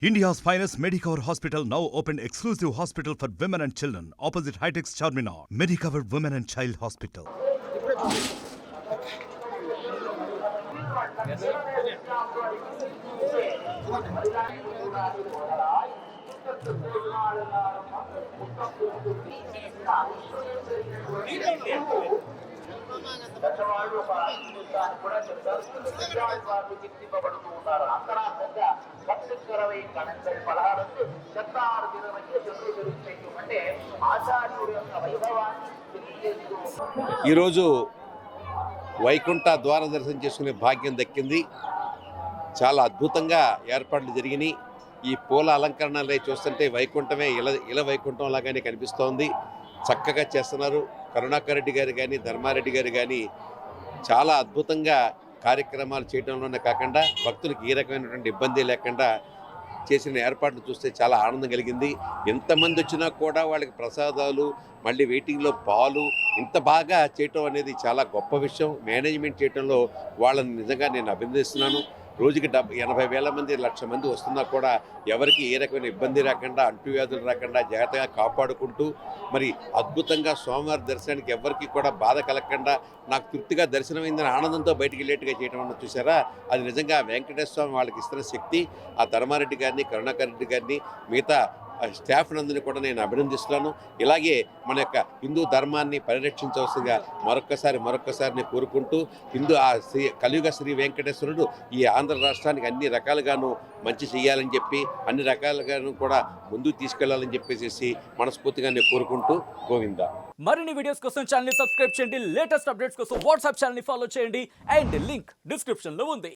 India's finest Medicover Hospital now opened exclusive hospital for women and children opposite Hightex Charminar. Medicover Women and Child Hospital. పెద్దవాళ్ళు ఒక అద్భుతాన్ని కూడా చెప్తారు. పెద్దవాళ్ళు వాళ్ళు గుర్తింపబడుతూ ఉన్నారు. అంతరాత్రంగా 10-20 కణంகள் పదహారందు 16 చెట్లు జరుగుతాయి అంటే ఆచార్యుడు యొక్క వైభవాన్ని తెలియజేస్తూ ఈరోజు వైకుంఠ ద్వార దర్శనం చేసుకునే భాగ్యం దక్కింది. చాలా అద్భుతంగా ఏర్పాట్లు జరిగినాయి. ఈ పూల అలంకరణలే చూస్తుంటే వైకుంఠమే ఇల వైకుంఠం లాగానే కనిపిస్తోంది. చక్కగా చేస్తున్నారు. కరుణాకర్ రెడ్డి గారు కానీ ధర్మారెడ్డి గారు కానీ చాలా అద్భుతంగా కార్యక్రమాలు చేయడంలోనే కాకుండా భక్తులకు ఏ రకమైనటువంటి ఇబ్బంది లేకుండా చేసిన ఏర్పాట్లు చూస్తే చాలా ఆనందం కలిగింది. ఎంతమంది వచ్చినా కూడా వాళ్ళకి ప్రసాదాలు, మళ్ళీ వెయిటింగ్లో పాలు ఇంత బాగా చేయటం అనేది చాలా గొప్ప విషయం. మేనేజ్మెంట్ చేయడంలో వాళ్ళని నిజంగా నేను అభినందిస్తున్నాను. రోజుకి 80,000 మంది 1,00,000 మంది వస్తున్నా కూడా ఎవరికి ఏ రకమైన ఇబ్బంది రాకుండా, అంటువ్యాధులు రాకుండా జాగ్రత్తగా కాపాడుకుంటూ మరి అద్భుతంగా స్వామివారి దర్శనానికి ఎవరికి కూడా బాధ కలగకుండా నాకు తృప్తిగా దర్శనమైందని ఆనందంతో బయటికి వెళ్ళేట్టుగా చేయడం అన్న చూసారా, అది నిజంగా వెంకటేశ్వర స్వామి వాళ్ళకి ఇస్తున్న శక్తి. ఆ ధర్మారెడ్డి గారిని, కరుణాకర్ రెడ్డి గారిని, మిగతా స్టాఫ్ నందుని కూడా నేను అభినందిస్తున్నాను. ఇలాగే మన యొక్క హిందూ ధర్మాన్ని పరిరక్షించవలసిందిగా మరొక్కసారి నేను కోరుకుంటూ కలియుగ శ్రీ వెంకటేశ్వరుడు ఈ ఆంధ్ర రాష్ట్రానికి అన్ని రకాలుగాను మంచి చేయాలని చెప్పి, అన్ని రకాలుగాను కూడా ముందుకు తీసుకెళ్లాలని చెప్పేసి మనస్ఫూర్తిగా నేను కోరుకుంటూ గోవింద. మరిన్ని వీడియోస్ కోసం ఛానల్ ని సబ్స్క్రైబ్ చేయండి. లేటెస్ట్ అప్డేట్స్ కోసం వాట్సాప్ ఛానల్ ని ఫాలో చేయండి. అండ్ లింక్ డిస్క్రిప్షన్ లో ఉంది.